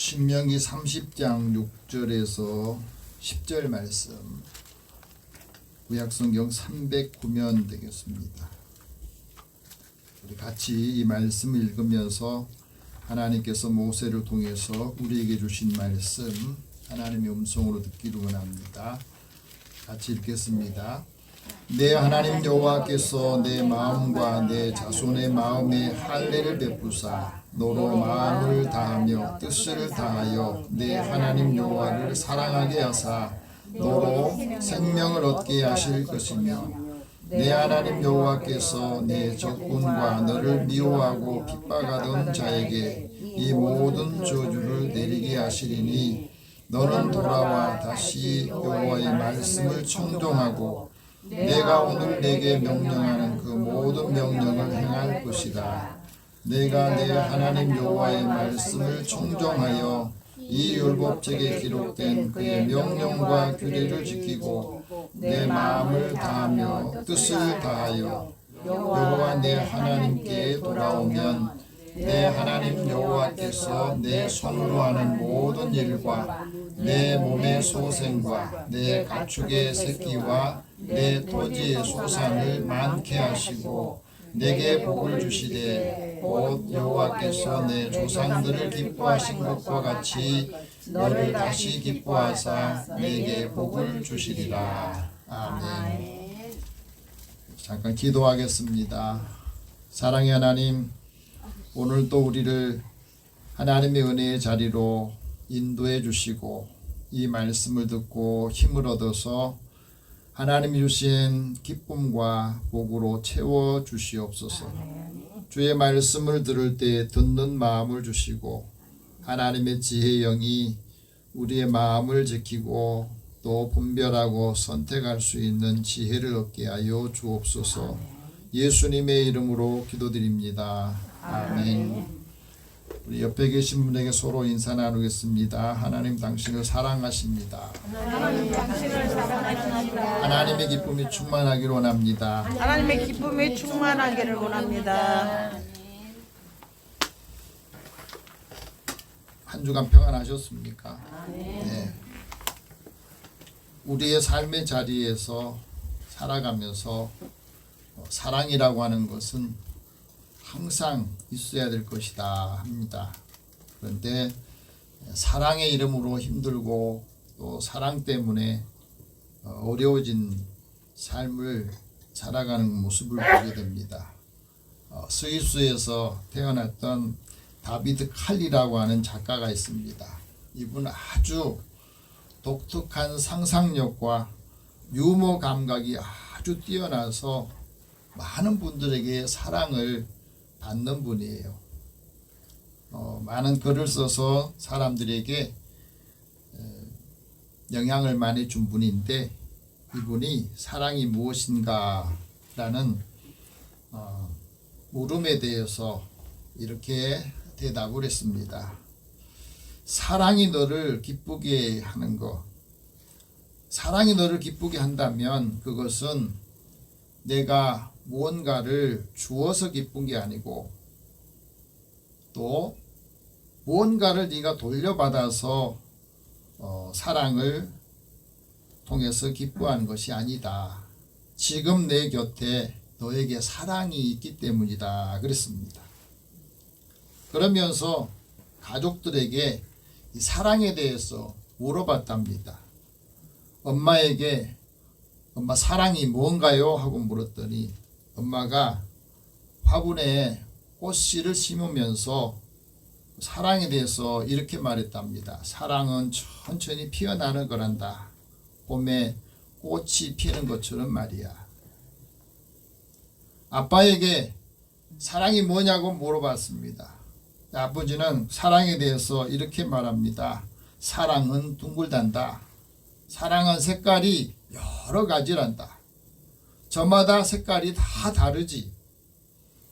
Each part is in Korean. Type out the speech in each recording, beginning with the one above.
신명기 30장 6절에서 10절 말씀, 구약성경 309면 되겠습니다. 우리 같이 이 말씀을 읽으면서 하나님께서 모세를 통해서 우리에게 주신 말씀 하나님의 음성으로 듣기를 원합니다. 같이 읽겠습니다. 내 하나님 여호와께서 내 마음과 내 자손의 마음에 할례를 베푸사 너로 마음을 다하며 뜻을 다하여 내 하나님 여호와를 사랑하게 하사 너로 생명을 얻게 하실 것이며 내 하나님 여호와께서 내 적군과 너를 미워하고 핍박하던 자에게 이 모든 저주를 내리게 하시리니 너는 돌아와 다시 여호와의 말씀을 청종하고 내가 오늘 내게 명령하는 그 모든 명령을 행할 것이다. 내가 내 하나님 여호와의 말씀을 청종하여 이 율법책에 기록된 그의 명령과 규례를 지키고 내 마음을 다하며 뜻을 다하여 여호와 내 하나님께 돌아오면 내 하나님 여호와께서 내 손으로 하는 모든 일과 내 몸의 소생과 내 가축의 새끼와 내 토지의 소산을 많게 하시고 내게 복을 주시되 곧 여호와께서 내 조상들을 기뻐하신 것과 같이 너를 다시 기뻐하사 내게 복을 주시리라. 아멘. 잠깐 기도하겠습니다. 사랑의 하나님, 오늘도 우리를 하나님의 은혜의 자리로 인도해 주시고 이 말씀을 듣고 힘을 얻어서 하나님이 주신 기쁨과 복으로 채워 주시옵소서. 주의 말씀을 들을 때 듣는 마음을 주시고 하나님의 지혜의 영이 우리의 마음을 지키고 또 분별하고 선택할 수 있는 지혜를 얻게 하여 주옵소서. 예수님의 이름으로 기도드립니다. 아멘. 우리 옆에 계신 분에게 서로 인사 나누겠습니다. 하나님 당신을 사랑하십니다. 하나님 당신을 사랑하십니다. 하나님의 기쁨이 충만하기를 원합니다. 하나님의 기쁨이 충만하기를 원합니다. 한 주간 평안하셨습니까? 네. 우리의 삶의 자리에서 살아가면서 사랑이라고 하는 것은 항상 있어야 될 것이다 합니다. 그런데 사랑의 이름으로 힘들고 또 사랑 때문에 어려워진 삶을 살아가는 모습을 보게 됩니다. 스위스에서 태어났던 다비드 칼리라고 하는 작가가 있습니다. 이분은 아주 독특한 상상력과 유머 감각이 아주 뛰어나서 많은 분들에게 사랑을 받는 분이에요. 많은 글을 써서 사람들에게 영향을 많이 준 분인데 이분이 사랑이 무엇인가 라는 물음에 대해서 이렇게 대답을 했습니다. 사랑이 너를 기쁘게 하는 것. 사랑이 너를 기쁘게 한다면 그것은 내가 무언가를 주어서 기쁜 게 아니고 또 무언가를 네가 돌려받아서 사랑을 통해서 기뻐하는 것이 아니다. 지금 내 곁에 너에게 사랑이 있기 때문이다. 그랬습니다. 그러면서 가족들에게 이 사랑에 대해서 물어봤답니다. 엄마에게 엄마 사랑이 뭔가요? 하고 물었더니 엄마가 화분에 꽃씨를 심으면서 사랑에 대해서 이렇게 말했답니다. 사랑은 천천히 피어나는 거란다. 봄에 꽃이 피는 것처럼 말이야. 아빠에게 사랑이 뭐냐고 물어봤습니다. 아버지는 사랑에 대해서 이렇게 말합니다. 사랑은 둥글단다. 사랑은 색깔이 여러 가지란다. 저마다 색깔이 다 다르지.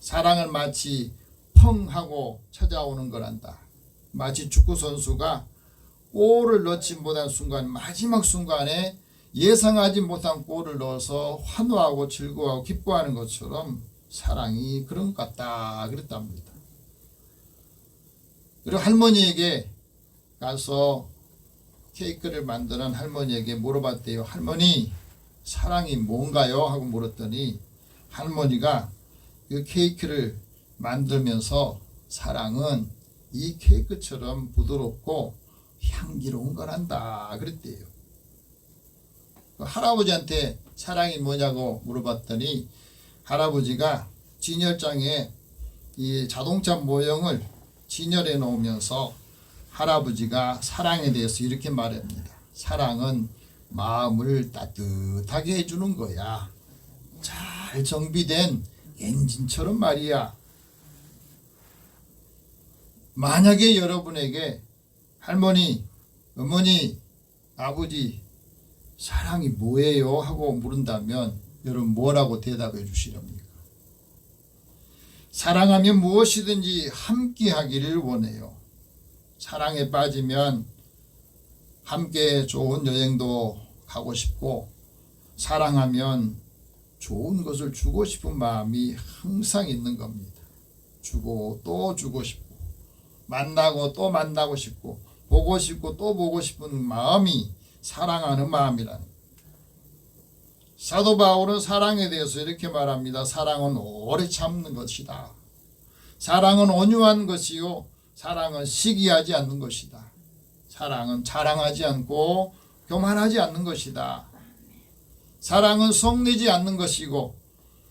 사랑은 마치 펑 하고 찾아오는 거란다. 마치 축구선수가 골을 넣지 못한 순간, 마지막 순간에 예상하지 못한 골을 넣어서 환호하고 즐거워하고 기뻐하는 것처럼 사랑이 그런 것 같다 그랬답니다. 그리고 할머니에게 가서 케이크를 만드는 할머니에게 물어봤대요. 할머니, 사랑이 뭔가요? 하고 물었더니 할머니가 그 케이크를 만들면서 사랑은 이 케이크처럼 부드럽고 향기로운 거란다 그랬대요. 그 할아버지한테 사랑이 뭐냐고 물어봤더니 할아버지가 진열장에 이 자동차 모형을 진열해 놓으면서 할아버지가 사랑에 대해서 이렇게 말합니다. 사랑은 마음을 따뜻하게 해주는 거야. 잘 정비된 엔진처럼 말이야. 만약에 여러분에게 할머니, 어머니, 아버지 사랑이 뭐예요? 하고 물은다면 여러분 뭐라고 대답해 주시렵니까? 사랑하면 무엇이든지 함께 하기를 원해요. 사랑에 빠지면 함께 좋은 여행도 가고 싶고, 사랑하면 좋은 것을 주고 싶은 마음이 항상 있는 겁니다. 주고 또 주고 싶고, 만나고 또 만나고 싶고, 보고 싶고 또 보고 싶은 마음이 사랑하는 마음이라는 거예요. 사도 바울은 사랑에 대해서 이렇게 말합니다. 사랑은 오래 참는 것이다. 사랑은 온유한 것이요, 사랑은 시기하지 않는 것이다. 사랑은 자랑하지 않고 교만하지 않는 것이다. 사랑은 성내지 않는 것이고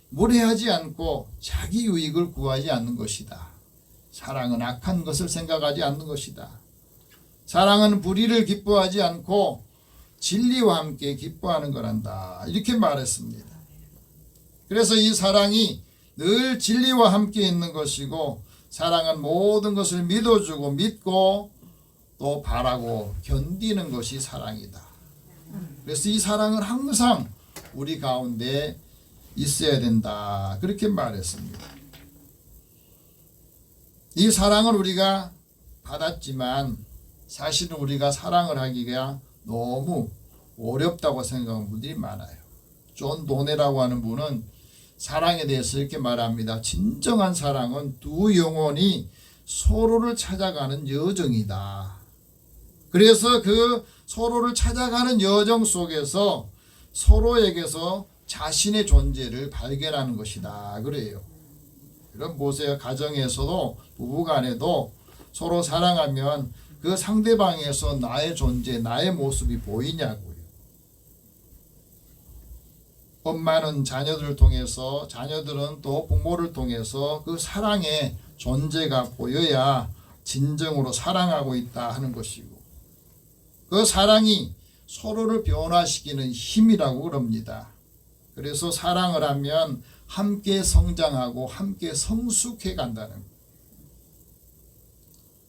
무례하지 않고 자기 유익을 구하지 않는 것이다. 사랑은 악한 것을 생각하지 않는 것이다. 사랑은 불의를 기뻐하지 않고 진리와 함께 기뻐하는 거란다. 이렇게 말했습니다. 그래서 이 사랑이 늘 진리와 함께 있는 것이고, 사랑은 모든 것을 믿어주고 믿고 또 바라고 견디는 것이 사랑이다. 그래서 이 사랑은 항상 우리 가운데 있어야 된다. 그렇게 말했습니다. 이 사랑을 우리가 받았지만 사실은 우리가 사랑을 하기가 너무 어렵다고 생각하는 분들이 많아요. 존 도네라고 하는 분은 사랑에 대해서 이렇게 말합니다. 진정한 사랑은 두 영혼이 서로를 찾아가는 여정이다. 그래서 그 서로를 찾아가는 여정 속에서 서로에게서 자신의 존재를 발견하는 것이다. 그래요. 그럼 보세요. 가정에서도 부부간에도 서로 사랑하면 그 상대방에서 나의 존재, 나의 모습이 보이냐고요. 엄마는 자녀들을 통해서, 자녀들은 또 부모를 통해서 그 사랑의 존재가 보여야 진정으로 사랑하고 있다 하는 것이고, 그 사랑이 서로를 변화시키는 힘이라고 그럽니다. 그래서 사랑을 하면 함께 성장하고 함께 성숙해 간다는 거예요.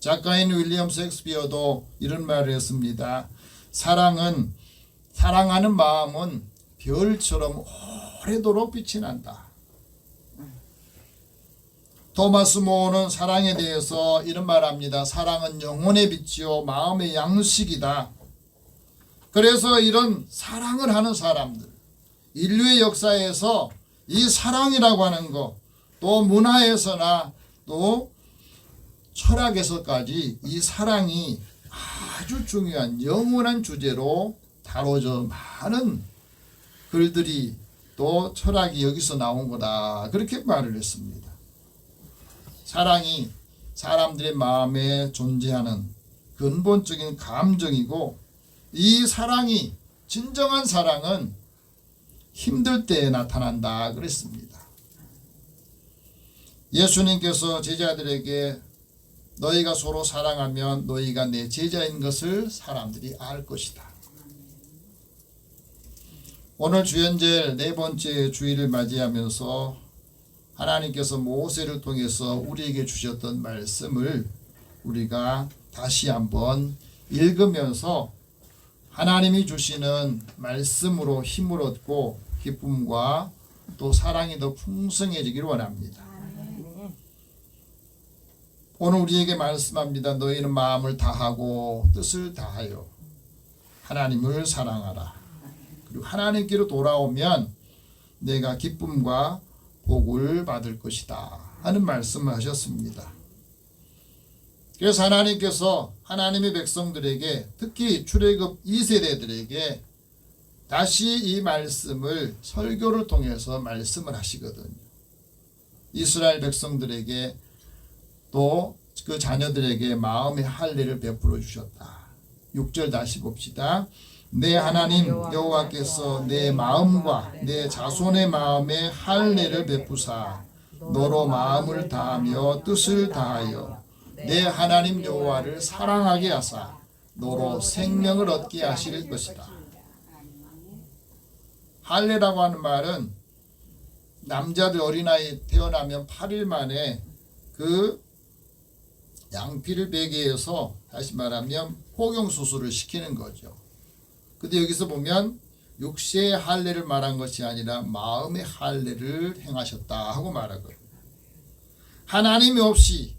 작가인 윌리엄 셰익스피어도 이런 말을 했습니다. 사랑하는 마음은 별처럼 오래도록 빛이 난다. 토마스 모어는 사랑에 대해서 이런 말합니다. 사랑은 영혼의 빛이요 마음의 양식이다. 그래서 이런 사랑을 하는 사람들, 인류의 역사에서 이 사랑이라고 하는 것, 또 문화에서나 또 철학에서까지 이 사랑이 아주 중요한 영원한 주제로 다뤄져 많은 글들이 또 철학이 여기서 나온 거다. 그렇게 말을 했습니다. 사랑이 사람들의 마음에 존재하는 근본적인 감정이고, 이 사랑이, 진정한 사랑은 힘들 때 나타난다 그랬습니다. 예수님께서 제자들에게 너희가 서로 사랑하면 너희가 내 제자인 것을 사람들이 알 것이다. 오늘 주연절 네 번째 주일을 맞이하면서 하나님께서 모세를 통해서 우리에게 주셨던 말씀을 우리가 다시 한번 읽으면서 하나님이 주시는 말씀으로 힘을 얻고 기쁨과 또 사랑이 더 풍성해지기를 원합니다. 오늘 우리에게 말씀합니다. 너희는 마음을 다하고 뜻을 다하여 하나님을 사랑하라. 그리고 하나님께로 돌아오면 내가 기쁨과 복을 받을 것이다 하는 말씀을 하셨습니다. 그래서 하나님께서 하나님의 백성들에게, 특히 출애굽 2세대들에게 다시 이 말씀을 설교를 통해서 말씀을 하시거든요. 이스라엘 백성들에게 또 그 자녀들에게 마음의 할례를 베풀어 주셨다. 6절 다시 봅시다. 내 하나님 여호와께서 내 마음과 내 자손의 마음에 할례를 베푸사 너로 마음을 다하며 뜻을 다하여 내 하나님 여호와를 사랑하게 하사 너로 생명을 얻게 하실 것이다. 할례라고 하는 말은 남자들 어린아이 태어나면 8일 만에 그 양피를 베게 해서 다시 말하면 포경수술을 시키는 거죠. 근데 여기서 보면 육체의 할례를 말한 것이 아니라 마음의 할례를 행하셨다 하고 말하거든요. 하나님이 없이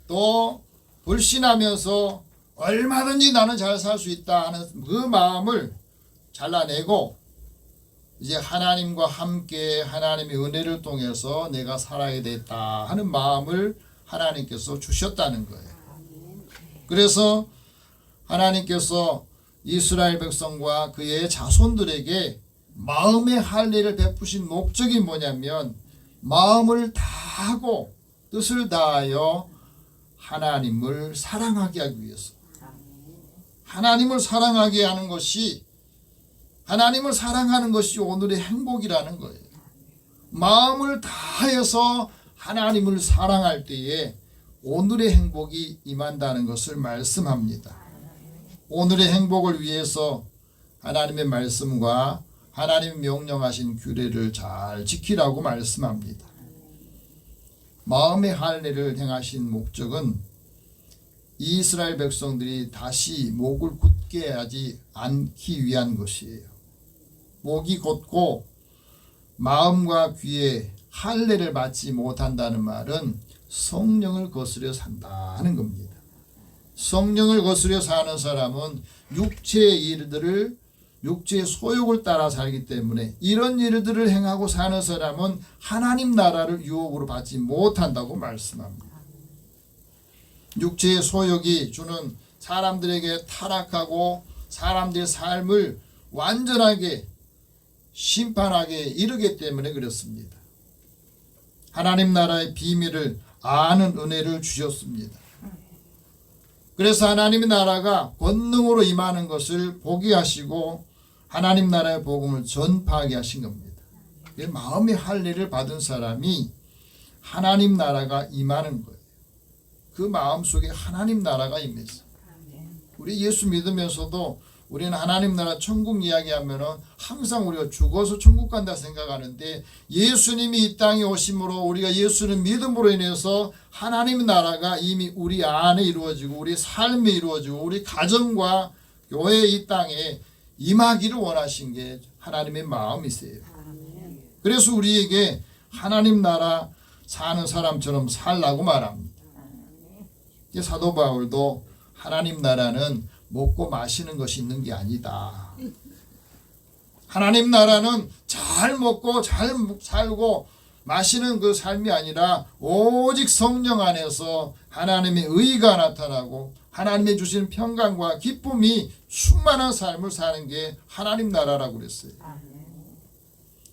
또 불신하면서 얼마든지 나는 잘 살 수 있다 하는 그 마음을 잘라내고 이제 하나님과 함께 하나님의 은혜를 통해서 내가 살아야 되겠다 하는 마음을 하나님께서 주셨다는 거예요. 그래서 하나님께서 이스라엘 백성과 그의 자손들에게 마음의 할례를 베푸신 목적이 뭐냐면 마음을 다하고 뜻을 다하여 하나님을 사랑하게 하기 위해서, 하나님을 사랑하게 하는 것이, 하나님을 사랑하는 것이 오늘의 행복이라는 거예요. 마음을 다해서 하나님을 사랑할 때에 오늘의 행복이 임한다는 것을 말씀합니다. 오늘의 행복을 위해서 하나님의 말씀과 하나님 명령하신 규례를 잘 지키라고 말씀합니다. 마음의 할례를 행하신 목적은 이스라엘 백성들이 다시 목을 굳게 하지 않기 위한 것이에요. 목이 곧고 마음과 귀에 할례를 받지 못한다는 말은 성령을 거스려 산다는 겁니다. 성령을 거스려 사는 사람은 육체의 일들을, 육체의 소욕을 따라 살기 때문에 이런 일들을 행하고 사는 사람은 하나님 나라를 유혹으로 받지 못한다고 말씀합니다. 육체의 소욕이 주는 사람들에게 타락하고 사람들의 삶을 완전하게 심판하게 이르기 때문에 그렇습니다. 하나님 나라의 비밀을 아는 은혜를 주셨습니다. 그래서 하나님의 나라가 권능으로 임하는 것을 보게 하시고 하나님 나라의 복음을 전파하게 하신 겁니다. 마음의 할례를 받은 사람이 하나님 나라가 임하는 거예요. 그 마음속에 하나님 나라가 임했어요. 우리 예수 믿으면서도 우리는 하나님 나라 천국 이야기하면은 항상 우리가 죽어서 천국 간다 생각하는데 예수님이 이 땅에 오심으로 우리가 예수를 믿음으로 인해서 하나님 나라가 이미 우리 안에 이루어지고 우리 삶에 이루어지고 우리 가정과 교회 이 땅에 임하기를 원하신 게 하나님의 마음이세요. 그래서 우리에게 하나님 나라 사는 사람처럼 살라고 말합니다. 사도 바울도 하나님 나라는 먹고 마시는 것이 있는 게 아니다. 하나님 나라는 잘 먹고 잘 살고 마시는 그 삶이 아니라 오직 성령 안에서 하나님의 의가 나타나고 하나님의 주신 평강과 기쁨이 충만한 삶을 사는 게 하나님 나라라고 그랬어요.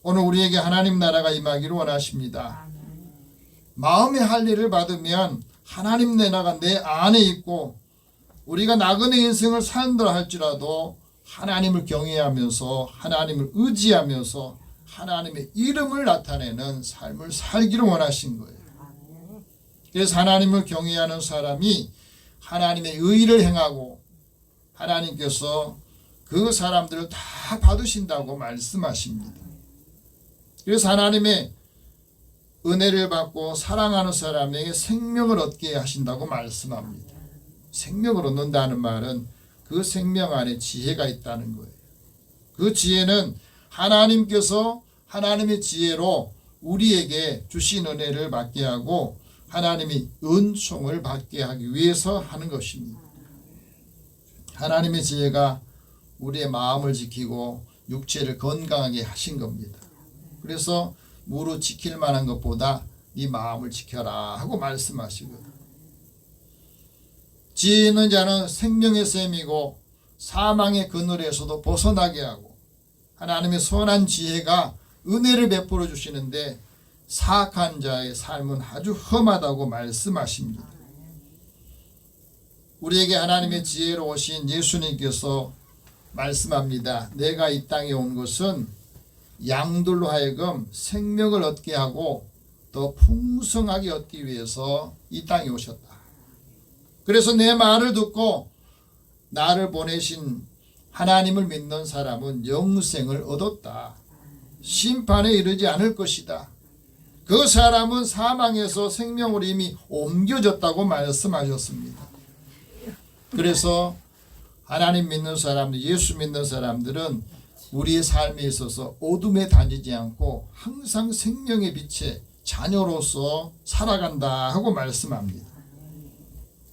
오늘 우리에게 하나님 나라가 임하기를 원하십니다. 마음의 할례를 받으면 하나님 나라가 내 안에 있고 우리가 나그네 인생을 산다 할지라도 하나님을 경외하면서 하나님을 의지하면서 하나님의 이름을 나타내는 삶을 살기를 원하신 거예요. 그래서 하나님을 경외하는 사람이 하나님의 의를 행하고 하나님께서 그 사람들을 다 받으신다고 말씀하십니다. 그래서 하나님의 은혜를 받고 사랑하는 사람에게 생명을 얻게 하신다고 말씀합니다. 생명을 얻는다는 말은 그 생명 안에 지혜가 있다는 거예요. 그 지혜는 하나님께서 하나님의 지혜로 우리에게 주신 은혜를 받게 하고 하나님이 은총을 받게 하기 위해서 하는 것입니다. 하나님의 지혜가 우리의 마음을 지키고 육체를 건강하게 하신 겁니다. 그래서 무릇 지킬 만한 것보다 네 마음을 지켜라 하고 말씀하시거든요. 지혜 있는 자는 생명의 샘이고 사망의 그늘에서도 벗어나게 하고 하나님의 선한 지혜가 은혜를 베풀어 주시는데 사악한 자의 삶은 아주 험하다고 말씀하십니다. 우리에게 하나님의 지혜로 오신 예수님께서 말씀합니다. 내가 이 땅에 온 것은 양들로 하여금 생명을 얻게 하고 더 풍성하게 얻기 위해서 이 땅에 오셨다. 그래서 내 말을 듣고 나를 보내신 하나님을 믿는 사람은 영생을 얻었다. 심판에 이르지 않을 것이다. 그 사람은 사망에서 생명으로 이미 옮겨졌다고 말씀하셨습니다. 그래서 하나님 믿는 사람들, 예수 믿는 사람들은 우리의 삶에 있어서 어둠에 다니지 않고 항상 생명의 빛의 자녀로서 살아간다 하고 말씀합니다.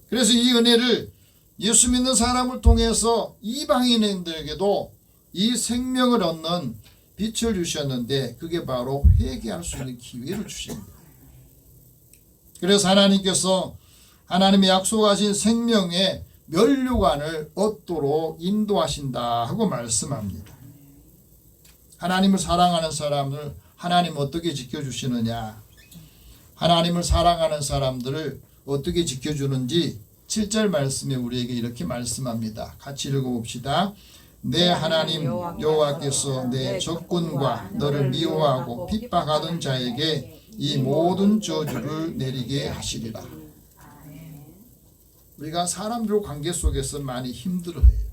그래서 이 은혜를 예수 믿는 사람을 통해서 이방인들에게도 이 생명을 얻는 빛을 주셨는데 그게 바로 회개할 수 있는 기회를 주십니다. 그래서 하나님께서 하나님의 약속하신 생명의 면류관을 얻도록 인도하신다 하고 말씀합니다. 하나님을 사랑하는 사람을 하나님 어떻게 지켜주시느냐, 하나님을 사랑하는 사람들을 어떻게 지켜주는지 7절 말씀에 우리에게 이렇게 말씀합니다. 같이 읽어봅시다. 내 하나님 여호와께서 내 적군과 너를 미워하고 핍박하던 자에게 이 모든 저주를 내리게 하시리라. 우리가 사람들 관계 속에서 많이 힘들어해요.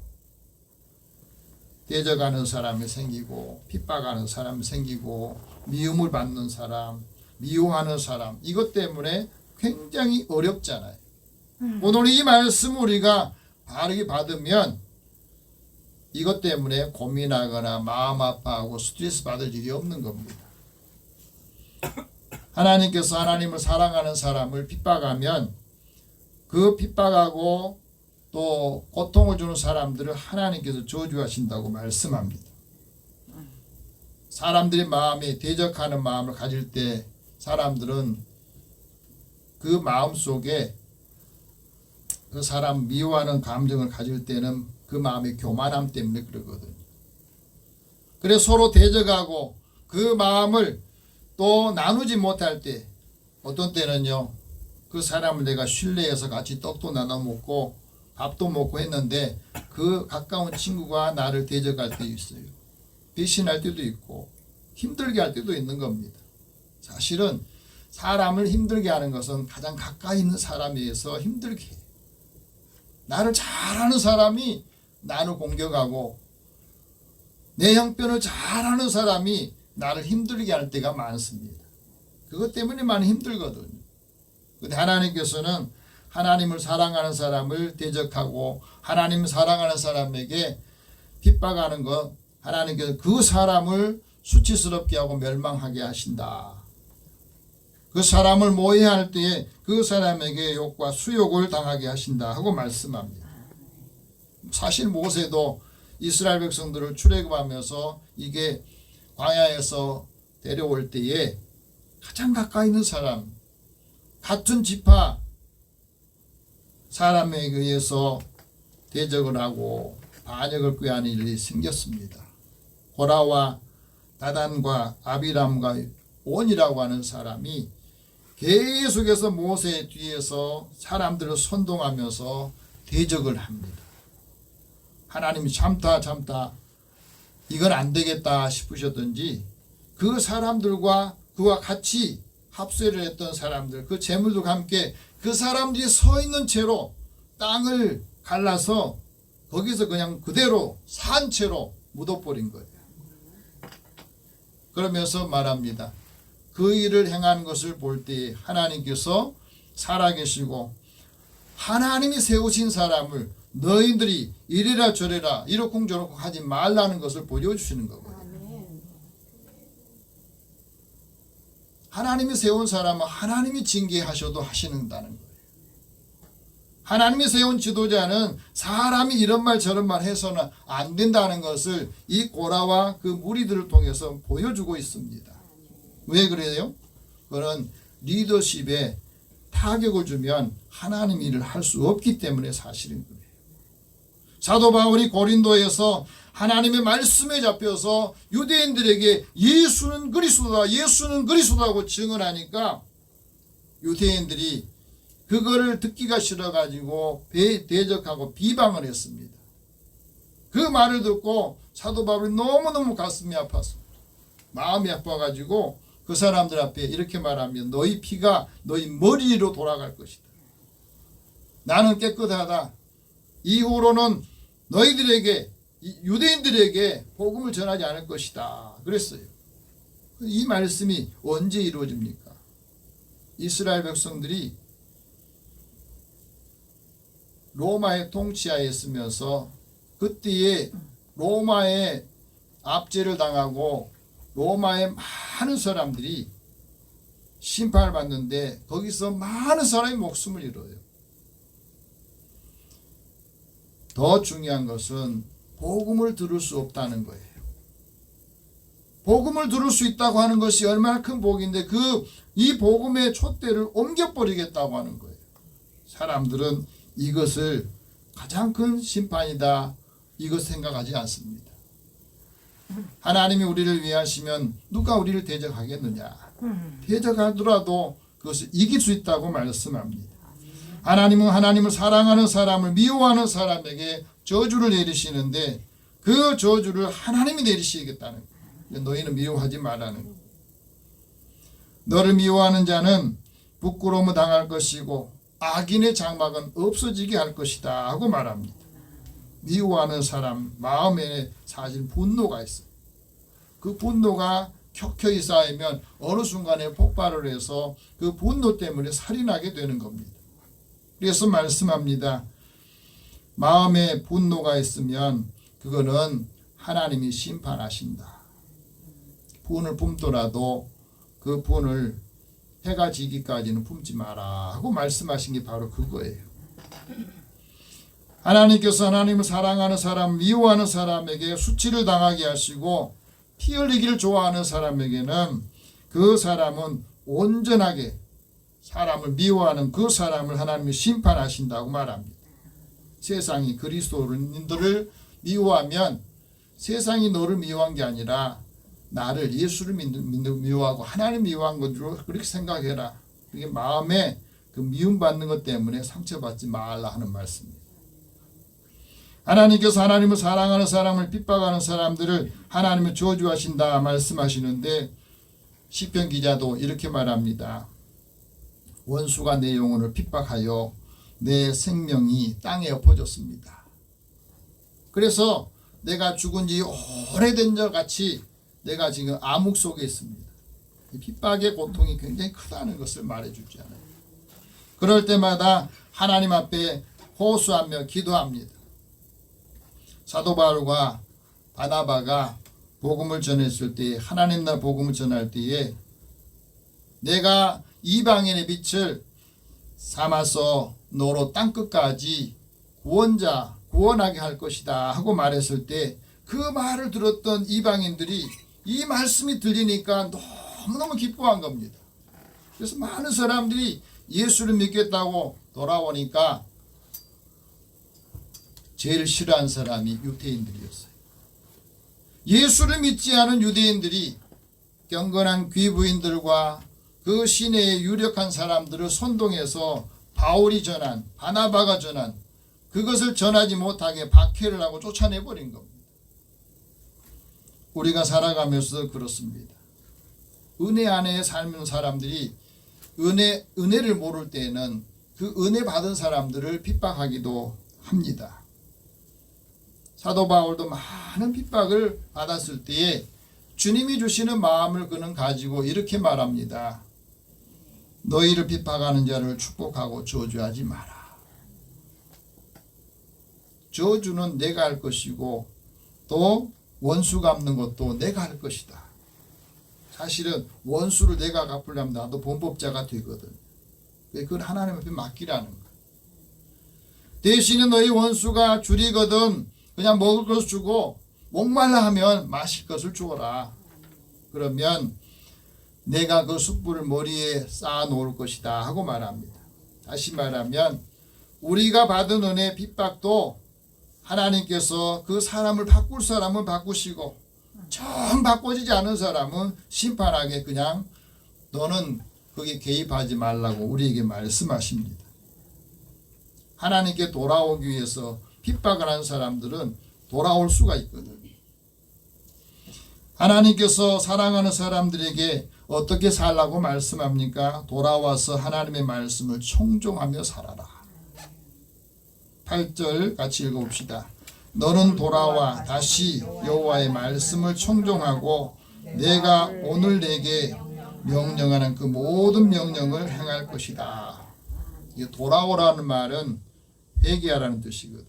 대적하는 사람이 생기고 핍박하는 사람이 생기고 미움을 받는 사람, 미워하는 사람, 이것 때문에 굉장히 어렵잖아요. 오늘 이 말씀 우리가 바르게 받으면 이것 때문에 고민하거나 마음 아파하고 스트레스 받을 일이 없는 겁니다. 하나님께서 하나님을 사랑하는 사람을 핍박하면 그 핍박하고 또 고통을 주는 사람들을 하나님께서 저주하신다고 말씀합니다. 사람들의 마음에 대적하는 마음을 가질 때 사람들은 그 마음 속에 그 사람 미워하는 감정을 가질 때는 그 마음의 교만함 때문에 그러거든요. 그래서 서로 대적하고 그 마음을 또 나누지 못할 때 어떤 때는요, 그 사람을 내가 신뢰해서 같이 떡도 나눠 먹고 밥도 먹고 했는데 그 가까운 친구가 나를 대적할 때도 있어요. 배신할 때도 있고 힘들게 할 때도 있는 겁니다. 사실은 사람을 힘들게 하는 것은 가장 가까이 있는 사람에 의해서 힘들게 해요. 나를 잘 아는 사람이 나를 공격하고 내 형편을 잘 아는 사람이 나를 힘들게 할 때가 많습니다. 그것 때문에 많이 힘들거든요. 근데 하나님께서는 하나님을 사랑하는 사람을 대적하고 하나님을 사랑하는 사람에게 핍박하는 것, 하나님께서 그 사람을 수치스럽게 하고 멸망하게 하신다. 그 사람을 모해할 때에 그 사람에게 욕과 수욕을 당하게 하신다 하고 말씀합니다. 사실 모세도 이스라엘 백성들을 출애굽하면서 이게 광야에서 데려올 때에 가장 가까이 있는 사람, 같은 지파 사람에 의해서 대적을 하고 반역을 꾀하는 일이 생겼습니다. 고라와 다단과 아비람과 온이라고 하는 사람이 계속해서 모세 뒤에서 사람들을 선동하면서 대적을 합니다. 하나님이 참다 이건 안 되겠다 싶으셨던지 그 사람들과 그와 같이 합세를 했던 사람들, 그 재물들과 함께 그 사람들이 서 있는 채로 땅을 갈라서 거기서 그냥 그대로 산 채로 묻어버린 거예요. 그러면서 말합니다. 그 일을 행한 것을 볼 때 하나님께서 살아계시고 하나님이 세우신 사람을 너희들이 이래라 저래라 이러쿵저러쿵 하지 말라는 것을 보여주시는 거거든요. 하나님이 세운 사람은 하나님이 징계하셔도 하시는다는 거예요. 하나님이 세운 지도자는 사람이 이런 말 저런 말 해서는 안 된다는 것을 이 고라와 그 무리들을 통해서 보여주고 있습니다. 왜 그래요? 그건 리더십의 타격을 주면 하나님 일을 할 수 없기 때문에 사실인 거예요. 사도 바울이 고린도에서 하나님의 말씀에 잡혀서 유대인들에게 예수는 그리스도다, 예수는 그리스도라고 증언하니까 유대인들이 그거를 듣기가 싫어가지고 대적하고 비방을 했습니다. 그 말을 듣고 사도 바울이 너무너무 가슴이 아팠어. 마음이 아파가지고 그 사람들 앞에 이렇게 말하면 너희 피가 너희 머리로 돌아갈 것이다. 나는 깨끗하다. 이후로는 너희들에게, 유대인들에게 복음을 전하지 않을 것이다. 그랬어요. 이 말씀이 언제 이루어집니까? 이스라엘 백성들이 로마의 통치하에 있으면서 그때에 로마의 압제를 당하고 로마의 많은 사람들이 심판을 받는데 거기서 많은 사람이 목숨을 잃어요. 더 중요한 것은 복음을 들을 수 없다는 거예요. 복음을 들을 수 있다고 하는 것이 얼마나 큰 복인데 이 복음의 촛대를 옮겨버리겠다고 하는 거예요. 사람들은 이것을 가장 큰 심판이다, 이것 생각하지 않습니다. 하나님이 우리를 위하시면 누가 우리를 대적하겠느냐. 대적하더라도 그것을 이길 수 있다고 말씀합니다. 하나님은 하나님을 사랑하는 사람을 미워하는 사람에게 저주를 내리시는데 그 저주를 하나님이 내리시겠다는 거예요. 너희는 미워하지 말라는 거예요. 너를 미워하는 자는 부끄러움을 당할 것이고 악인의 장막은 없어지게 할 것이다 하고 말합니다. 미워하는 사람 마음에 사실 분노가 있어요. 그 분노가 켜켜이 쌓이면 어느 순간에 폭발을 해서 그 분노 때문에 살인하게 되는 겁니다. 그래서 말씀합니다. 마음에 분노가 있으면 그거는 하나님이 심판하신다. 분을 품더라도 그 분을 해가 지기까지는 품지 마라 하고 말씀하신 게 바로 그거예요. 하나님께서 하나님을 사랑하는 사람, 미워하는 사람에게 수치를 당하게 하시고 피 흘리기를 좋아하는 사람에게는 그 사람은 온전하게 사람을 미워하는 그 사람을 하나님이 심판하신다고 말합니다. 세상이 그리스도인들을 미워하면 세상이 너를 미워한 게 아니라 나를, 예수를 미워하고 하나님 미워한 것으로 그렇게 생각해라. 그게 마음에 그 미움받는 것 때문에 상처받지 말라 하는 말씀입니다. 하나님께서 하나님을 사랑하는 사람을 핍박하는 사람들을 하나님을 저주하신다 말씀하시는데 시편 기자도 이렇게 말합니다. 원수가 내 영혼을 핍박하여 내 생명이 땅에 엎어졌습니다. 그래서 내가 죽은 지 오래된 것 같이 내가 지금 암흑 속에 있습니다. 이 핍박의 고통이 굉장히 크다는 것을 말해주지 않아요. 그럴 때마다 하나님 앞에 호소하며 기도합니다. 사도 바울과 바나바가 복음을 전했을 때, 하나님 나라 복음을 전할 때에 내가 이방인의 빛을 삼아서 너로 땅끝까지 구원하게 할 것이다 하고 말했을 때 그 말을 들었던 이방인들이 이 말씀이 들리니까 너무너무 기뻐한 겁니다. 그래서 많은 사람들이 예수를 믿겠다고 돌아오니까 제일 싫어하는 사람이 유대인들이었어요. 예수를 믿지 않은 유대인들이 경건한 귀부인들과 그 시내의 유력한 사람들을 선동해서 바울이 전한, 바나바가 전한 그것을 전하지 못하게 박해를 하고 쫓아내버린 겁니다. 우리가 살아가면서 그렇습니다. 은혜 안에 삶는 사람들이 은혜를 모를 때에는 그 은혜 받은 사람들을 핍박하기도 합니다. 사도 바울도 많은 핍박을 받았을 때에 주님이 주시는 마음을 그는 가지고 이렇게 말합니다. 너희를 핍박하는 자를 축복하고 저주하지 마라. 저주는 내가 할 것이고 또 원수 갚는 것도 내가 할 것이다. 사실은 원수를 내가 갚으려면 나도 범법자가 되거든. 그건 하나님 앞에 맡기라는 거야. 대신에 너희 원수가 줄이거든 그냥 먹을 것을 주고 목말라 하면 마실 것을 주어라. 그러면 내가 그 숯불을 머리에 쌓아 놓을 것이다 하고 말합니다. 다시 말하면 우리가 받은 은혜 핍박도 하나님께서 그 사람을 바꿀 사람은 바꾸시고 정 바꿔지지 않은 사람은 심판하게 그냥 너는 거기에 개입하지 말라고 우리에게 말씀하십니다. 하나님께 돌아오기 위해서 핍박을 한 사람들은 돌아올 수가 있거든요. 하나님께서 사랑하는 사람들에게 어떻게 살라고 말씀합니까? 돌아와서 하나님의 말씀을 청종하며 살아라. 8절 같이 읽어봅시다. 너는 돌아와 다시 여호와의 말씀을 청종하고 내가 오늘 내게 명령하는 그 모든 명령을 행할 것이다. 이 돌아오라는 말은 회개하라는 뜻이거든.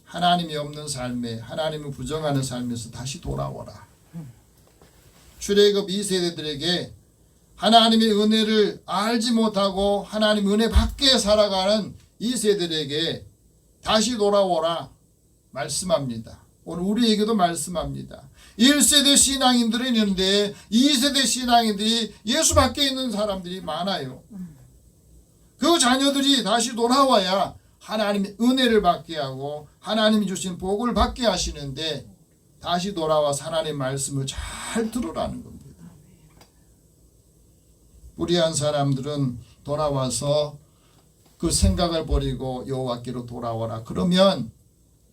하나님이 없는 삶에, 하나님을 부정하는 삶에서 다시 돌아오라. 출애굽 2세대들에게 하나님의 은혜를 알지 못하고 하나님 은혜 밖에 살아가는 2세들에게 다시 돌아오라 말씀합니다. 오늘 우리에게도 말씀합니다. 1세대 신앙인들은 있는데 2세대 신앙인들이 예수 밖에 있는 사람들이 많아요. 그 자녀들이 다시 돌아와야 하나님의 은혜를 받게 하고 하나님이 주신 복을 받게 하시는데 다시 돌아와서 하나님의 말씀을 잘 들으라는 겁니다. 불의한 사람들은 돌아와서 그 생각을 버리고 여호와께로 돌아오라. 그러면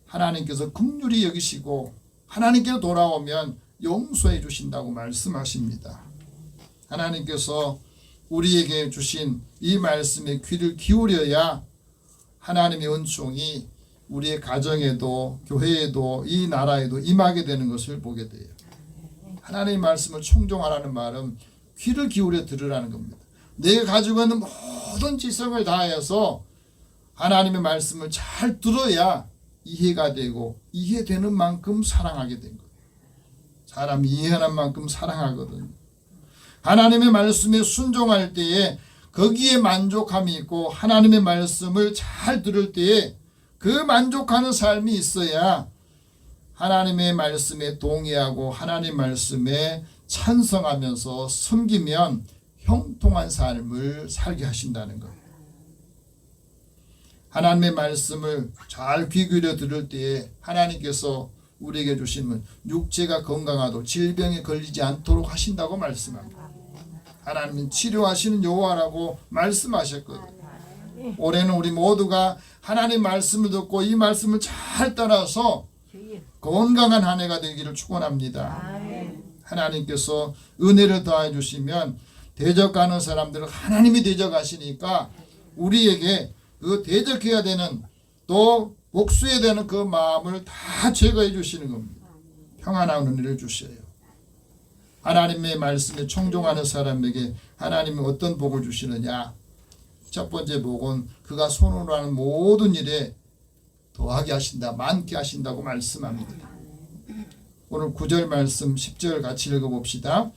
하나님께서 긍휼히 여기시고 하나님께로 돌아오면 용서해 주신다고 말씀하십니다. 하나님께서 우리에게 주신 이 말씀에 귀를 기울여야 하나님의 은총이 우리의 가정에도 교회에도 이 나라에도 임하게 되는 것을 보게 돼요. 하나님의 말씀을 청종하라는 말은 귀를 기울여 들으라는 겁니다. 내가 가지고 있는 모든 지성을 다해서 하나님의 말씀을 잘 들어야 이해가 되고 이해되는 만큼 사랑하게 된 거예요. 사람이 이해하는 만큼 사랑하거든요. 하나님의 말씀에 순종할 때에 거기에 만족함이 있고 하나님의 말씀을 잘 들을 때에 그 만족하는 삶이 있어야 하나님의 말씀에 동의하고 하나님의 말씀에 찬성하면서 섬기면 형통한 삶을 살게 하신다는 거예요. 하나님의 말씀을 잘 귀 기울여 들을 때에 하나님께서 우리에게 주시는 육체가 건강하도록 질병에 걸리지 않도록 하신다고 말씀합니다. 하나님은 치료하시는 여호와라고 말씀하셨거든요. 올해는 우리 모두가 하나님의 말씀을 듣고 이 말씀을 잘 따라서 건강한 한 해가 되기를 축원합니다. 하나님께서 은혜를 더해 주시면 대적하는 사람들을 하나님이 대적하시니까 우리에게 그 대적해야 되는 또 복수해야 되는 그 마음을 다 제거해 주시는 겁니다. 평안한 은혜를 주셔요. 하나님의 말씀에 청종하는 사람에게 하나님이 어떤 복을 주시느냐. 첫 번째 복은 그가 손으로 하는 모든 일에 더하게 하신다, 많게 하신다고 말씀합니다. 오늘 9절 말씀 10절 같이 읽어봅시다.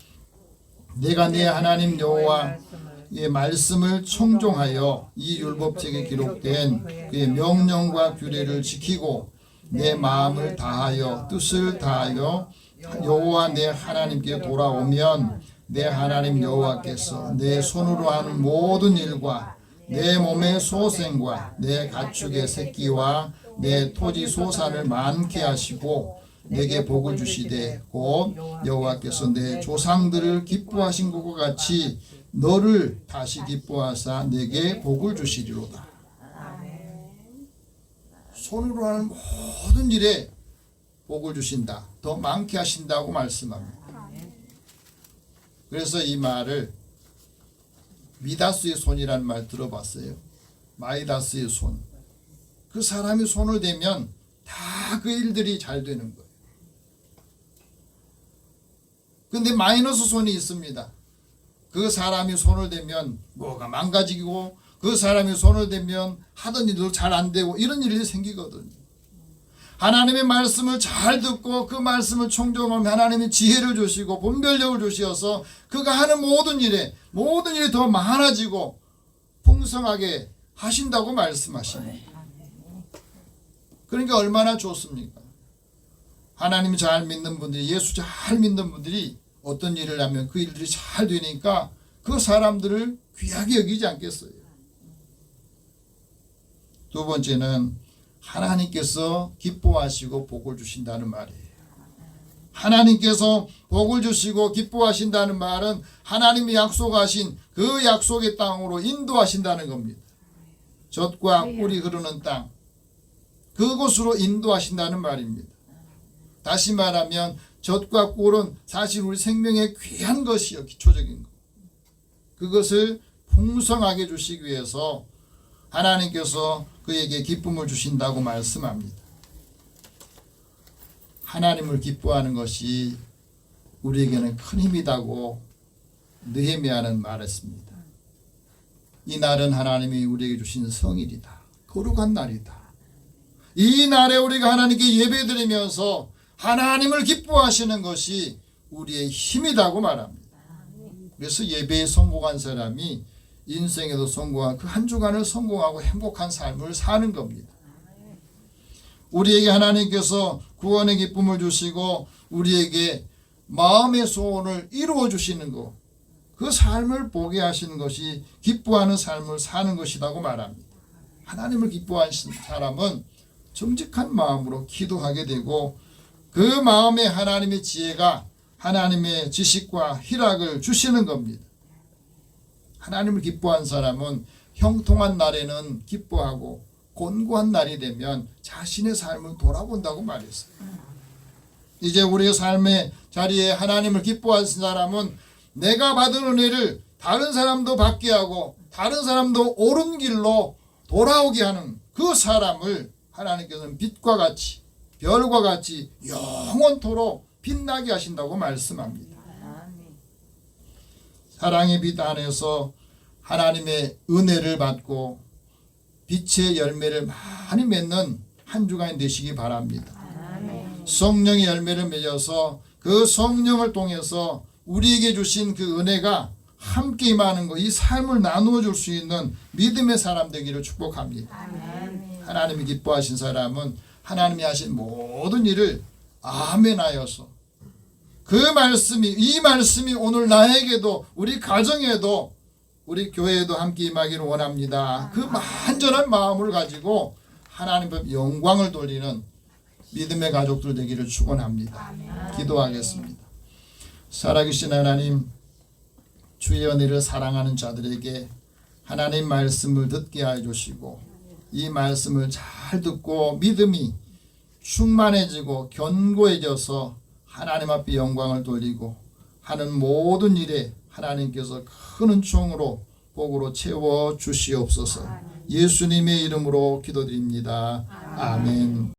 내가 내 하나님 여호와의 말씀을 청종하여 이 율법책에 기록된 그의 명령과 규례를 지키고 내 마음을 다하여 뜻을 다하여 여호와 내 하나님께 돌아오면 내 하나님 여호와께서 내 손으로 하는 모든 일과 내 몸의 소생과 내 가축의 새끼와 내 토지 소산을 많게 하시고 내게 복을 주시되 곧 여호와께서 내 조상들을 기뻐하신 것과 같이 너를 다시 기뻐하사 내게 복을 주시리로다. 손으로 하는 모든 일에 복을 주신다. 더 많게 하신다고 말씀합니다. 그래서 이 말을 미다스의 손이라는 말 들어봤어요? 마이다스의 손. 그 사람이 손을 대면 다 그 일들이 잘 되는 거예요. 근데 마이너스 손이 있습니다. 그 사람이 손을 대면 뭐가 망가지고 그 사람이 손을 대면 하던 일도 잘 안 되고 이런 일이 생기거든요. 하나님의 말씀을 잘 듣고 그 말씀을 청종하면 하나님이 지혜를 주시고 분별력을 주셔서 그가 하는 모든 일이 더 많아지고 풍성하게 하신다고 말씀하십니다. 그러니까 얼마나 좋습니까? 하나님 잘 믿는 분들이, 예수 잘 믿는 분들이 어떤 일을 하면 그 일들이 잘 되니까 그 사람들을 귀하게 여기지 않겠어요? 두 번째는 하나님께서 기뻐하시고 복을 주신다는 말이에요. 하나님께서 복을 주시고 기뻐하신다는 말은 하나님이 약속하신 그 약속의 땅으로 인도하신다는 겁니다. 젖과 꿀이 흐르는 땅, 그곳으로 인도하신다는 말입니다. 다시 말하면 젖과 꿀은 사실 우리 생명에 귀한 것이요, 기초적인 것. 그것을 풍성하게 주시기 위해서 하나님께서 그에게 기쁨을 주신다고 말씀합니다. 하나님을 기뻐하는 것이 우리에게는 큰 힘이라고 느헤미야는 말했습니다. 이 날은 하나님이 우리에게 주신 성일이다. 거룩한 날이다. 이 날에 우리가 하나님께 예배드리면서 하나님을 기뻐하시는 것이 우리의 힘이라고 말합니다. 그래서 예배에 성공한 사람이 인생에도 성공한 그 한 주간을 성공하고 행복한 삶을 사는 겁니다. 우리에게 하나님께서 구원의 기쁨을 주시고 우리에게 마음의 소원을 이루어 주시는 것, 그 삶을 보게 하시는 것이 기뻐하는 삶을 사는 것이라고 말합니다. 하나님을 기뻐하시는 사람은 정직한 마음으로 기도하게 되고 그 마음에 하나님의 지혜가 하나님의 지식과 희락을 주시는 겁니다. 하나님을 기뻐한 사람은 형통한 날에는 기뻐하고 곤고한 날이 되면 자신의 삶을 돌아본다고 말했어요. 이제 우리의 삶의 자리에 하나님을 기뻐하는 사람은 내가 받은 은혜를 다른 사람도 받게 하고 다른 사람도 옳은 길로 돌아오게 하는 그 사람을 하나님께서는 빛과 같이 별과 같이 영원토록 빛나게 하신다고 말씀합니다. 사랑의 빛 안에서 하나님의 은혜를 받고 빛의 열매를 많이 맺는 한 주간이 되시기 바랍니다. 성령의 열매를 맺어서 그 성령을 통해서 우리에게 주신 그 은혜가 함께 임하는 것, 이 삶을 나누어 줄 수 있는 믿음의 사람 되기를 축복합니다. 하나님이 기뻐하신 사람은 하나님이 하신 모든 일을 아멘하여서 그 말씀이, 이 말씀이 오늘 나에게도 우리 가정에도 우리 교회에도 함께 임하기를 원합니다. 그 완전한 마음을 가지고 하나님 앞에 영광을 돌리는 믿음의 가족들 되기를 축원합니다. 기도하겠습니다. 살아계신 하나님, 주의 은혜를 사랑하는 자들에게 하나님 말씀을 듣게 하여 주시고 이 말씀을 잘 듣고 믿음이 충만해지고 견고해져서 하나님 앞에 영광을 돌리고 하는 모든 일에 하나님께서 큰 은총으로 복으로 채워 주시옵소서. 예수님의 이름으로 기도드립니다. 아멘.